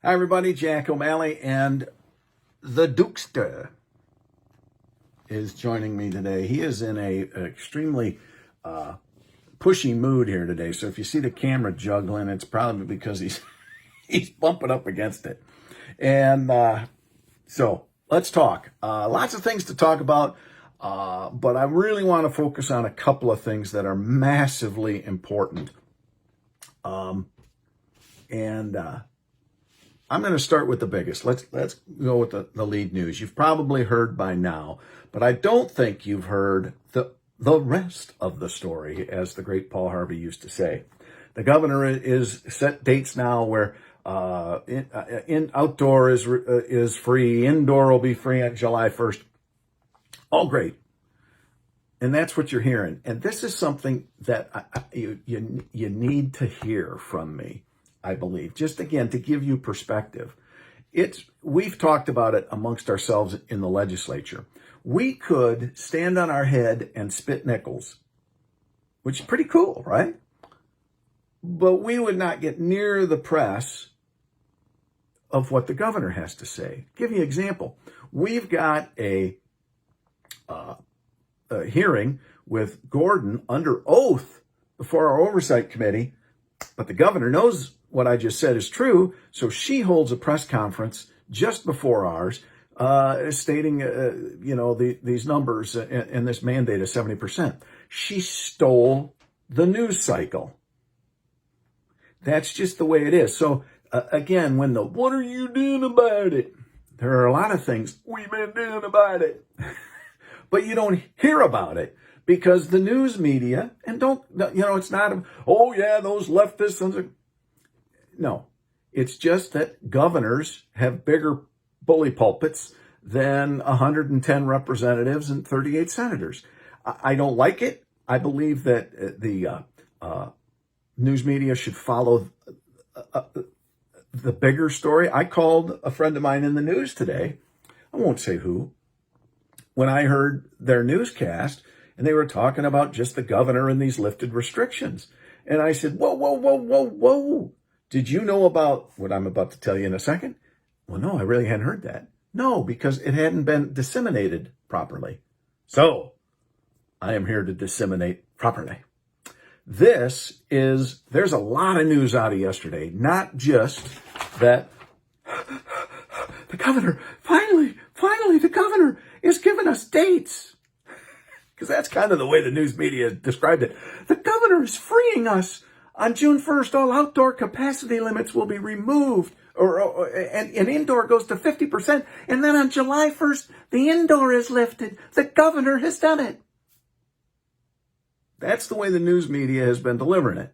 Hi, everybody. Jack O'Malley and the Dukester is joining me today. He is in an extremely pushy mood here today. So if you see the camera juggling, it's probably because he's bumping up against it. And so let's talk. Lots of things to talk about, but I really want to focus on a couple of things that are massively important. I'm going to start with the biggest. Let's go with the lead news. You've probably heard by now, but I don't think you've heard the rest of the story, as the great Paul Harvey used to say. The governor is set dates now where outdoor is free, indoor will be free on July 1st. All great. And that's what you're hearing. And this is something that you need to hear from me, I believe. Just again, to give you perspective. We've talked about it amongst ourselves in the legislature. We could stand on our head and spit nickels, which is pretty cool, right? But we would not get near the press of what the governor has to say. Give you an example. We've got a hearing with Gordon under oath before our oversight committee, but the governor knows what I just said is true, so she holds a press conference just before ours, stating, these numbers and this mandate of 70%. She stole the news cycle. That's just the way it is. So again, what are you doing about it? There are a lot of things we've been doing about it, but you don't hear about it. Because the news media, and it's not, oh yeah, those leftists. No, it's just that governors have bigger bully pulpits than 110 representatives and 38 senators. I don't like it. I believe that the news media should follow the bigger story. I called a friend of mine in the news today. I won't say who. When I heard their newscast, and they were talking about just the governor and these lifted restrictions. And I said, whoa. Did you know about what I'm about to tell you in a second? Well, no, I really hadn't heard that. No, because it hadn't been disseminated properly. So I am here to disseminate properly. There's a lot of news out of yesterday, not just that the governor, finally, the governor is giving us dates. Because that's kind of the way the news media described it. The governor is freeing us. On June 1st, all outdoor capacity limits will be removed, and indoor goes to 50%. And then on July 1st, the indoor is lifted. The governor has done it. That's the way the news media has been delivering it.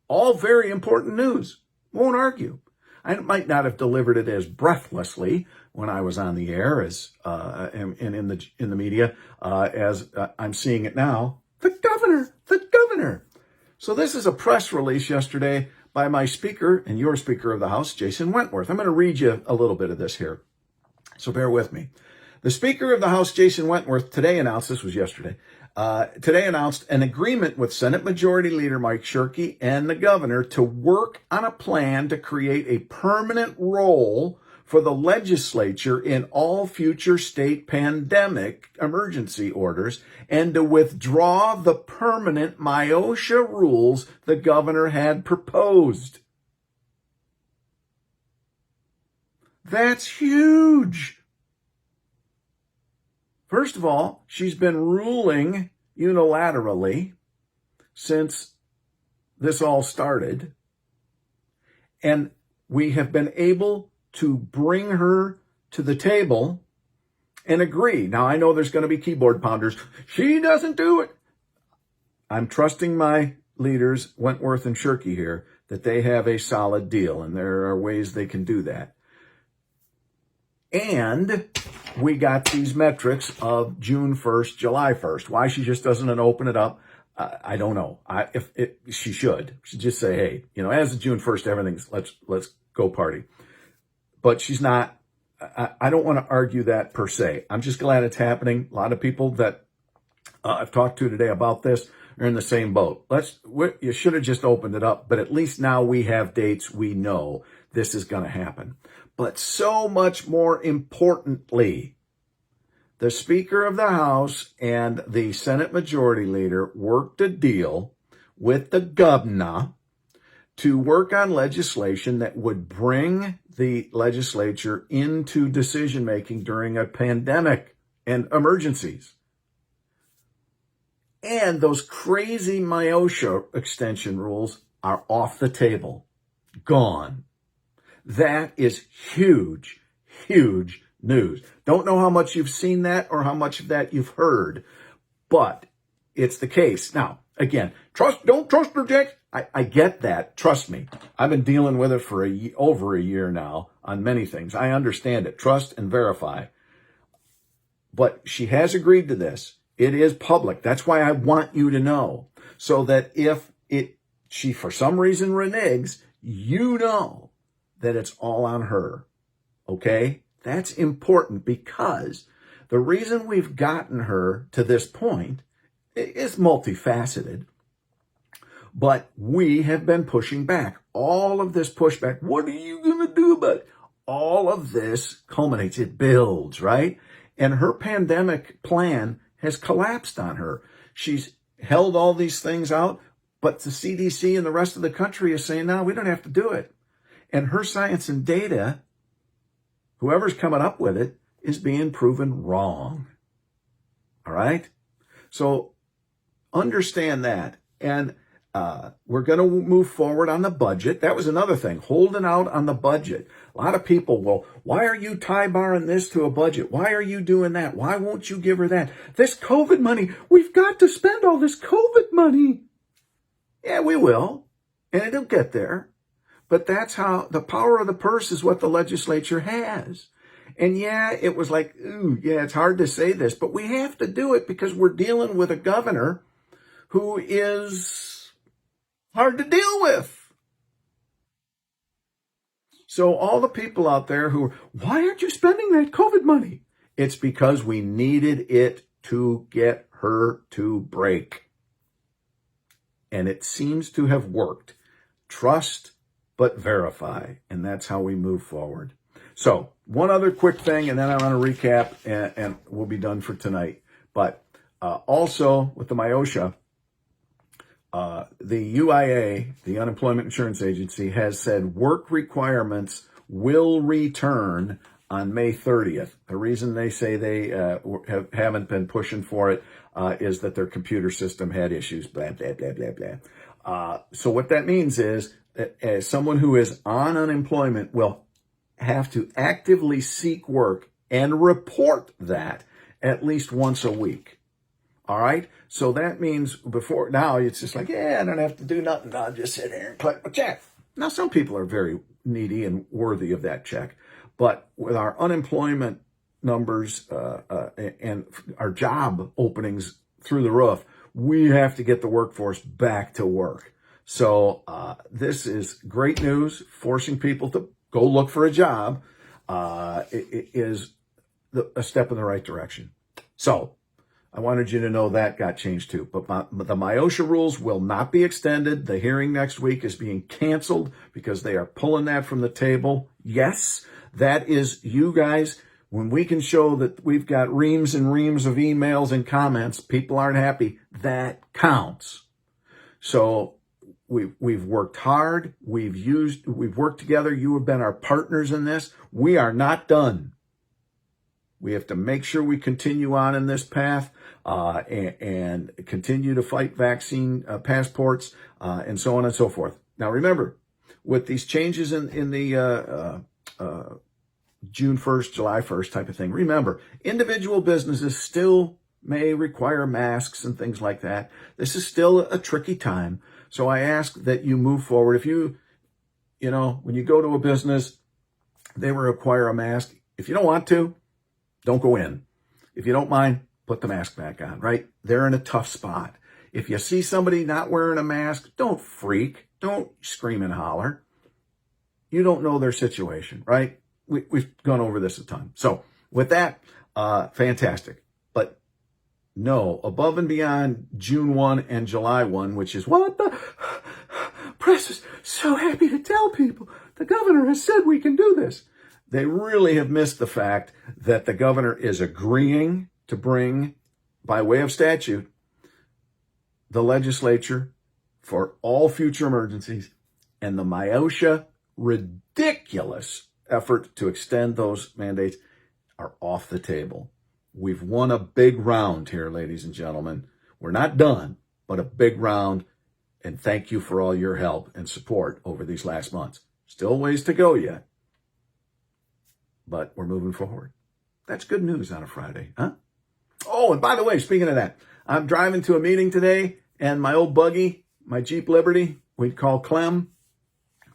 All very important news. Won't argue. I might not have delivered it as breathlessly when I was on the air and in the media as I'm seeing it now. The governor. So this is a press release yesterday by my speaker and your Speaker of the House, Jason Wentworth. I'm going to read you a little bit of this here, so bear with me. The Speaker of the House, Jason Wentworth, today announced an agreement with Senate Majority Leader Mike Shirkey and the governor to work on a plan to create a permanent role for the legislature in all future state pandemic emergency orders and to withdraw the permanent MIOSHA rules the governor had proposed. That's huge. First of all, she's been ruling unilaterally since this all started, and we have been able to bring her to the table and agree. Now, I know there's going to be keyboard pounders. She doesn't do it. I'm trusting my leaders, Wentworth and Shirkey here, that they have a solid deal, and there are ways they can do that. And we got these metrics of June 1st, July 1st. Why she just doesn't open it up, I don't know. She should just say, hey, as of June 1st, everything's let's go party. But she's not. I don't want to argue that per se. I'm just glad it's happening. A lot of people that I've talked to today about this are in the same boat. You should have just opened it up, but at least now we have dates. We know this is going to happen. But so much more importantly, the Speaker of the House and the Senate Majority Leader worked a deal with the governor to work on legislation that would bring the legislature into decision-making during a pandemic and emergencies. And those crazy MIOSHA extension rules are off the table. Gone. That is huge, huge news. Don't know how much you've seen that or how much of that you've heard, but it's the case. Now, again, don't trust projects. I get that. Trust me. I've been dealing with it for over a year now on many things. I understand it. Trust and verify. But she has agreed to this. It is public. That's why I want you to know. So that if she for some reason reneges, you know that it's all on her. Okay? That's important because the reason we've gotten her to this point is multifaceted. But we have been pushing back. All of this pushback, what are you going to do about it? All of this culminates, it builds, right? And her pandemic plan has collapsed on her. She's held all these things out, but the CDC and the rest of the country is saying, no, we don't have to do it. And her science and data, whoever's coming up with it, is being proven wrong. All right? So understand that. And we're going to move forward on the budget. That was another thing, holding out on the budget. A lot of people, well, why are you tie-barring this to a budget? Why are you doing that? Why won't you give her that? This COVID money, we've got to spend all this COVID money. Yeah, we will. And it'll get there. But that's how the power of the purse is what the legislature has. And yeah, it was like, ooh, yeah, it's hard to say this, but we have to do it because we're dealing with a governor who is hard to deal with. So all the people out there who, why aren't you spending that COVID money? It's because we needed it to get her to break. And it seems to have worked. Trust, but verify. And that's how we move forward. So one other quick thing, and then I want to recap, and we'll be done for tonight. But also with the MIOSHA, the UIA, the Unemployment Insurance Agency, has said work requirements will return on May 30th. The reason they say they haven't been pushing for it is that their computer system had issues, blah, blah, blah, blah, blah. So what that means is as someone who is on unemployment will have to actively seek work and report that at least once a week. All right? So that means before now, it's just like, yeah, I don't have to do nothing. I'll just sit here and collect my check. Now, some people are very needy and worthy of that check. But with our unemployment numbers and our job openings through the roof, we have to get the workforce back to work. So this is great news, forcing people to go look for a job is a step in the right direction. So I wanted you to know that got changed too. But the MIOSHA rules will not be extended. The hearing next week is being canceled because they are pulling that from the table. Yes, that is you guys. When we can show that we've got reams and reams of emails and comments, people aren't happy, that counts. So we've worked hard. We've worked together. You have been our partners in this. We are not done. We have to make sure we continue on in this path and continue to fight vaccine passports and so on and so forth. Now, remember, with these changes in the June 1st, July 1st type of thing, remember, individual businesses still may require masks and things like that. This is still a tricky time. So I ask that you move forward. If you know, when you go to a business, they will require a mask. If you don't want to, don't go in. If you don't mind, put the mask back on, right? They're in a tough spot. If you see somebody not wearing a mask, don't freak. Don't scream and holler. You don't know their situation, right? We've gone over this a ton. So with that, fantastic. But No, above and beyond June 1 and July 1, which is what the press is so happy to tell people. The governor has said we can do this. They really have missed the fact that the governor is agreeing to bring, by way of statute, the legislature for all future emergencies, and the minutia, ridiculous effort to extend those mandates are off the table. We've won a big round here, ladies and gentlemen. We're not done, but a big round. And thank you for all your help and support over these last months. Still ways to go yet, but we're moving forward. That's good news on a Friday, huh? Oh, and by the way, speaking of that, I'm driving to a meeting today, and my old buggy, my Jeep Liberty, we'd call Clem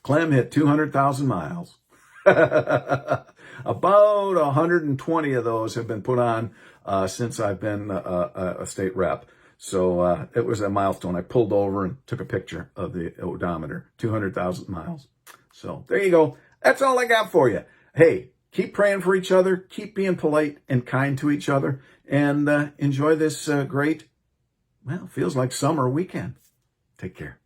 hit 200,000 miles. About 120 of those have been put on since I've been a state rep. So it was a milestone. I pulled over and took a picture of the odometer, 200,000 miles. So there you go. That's all I got for you. Hey, keep praying for each other. Keep being polite and kind to each other. And enjoy this great, well, feels like summer weekend. Take care.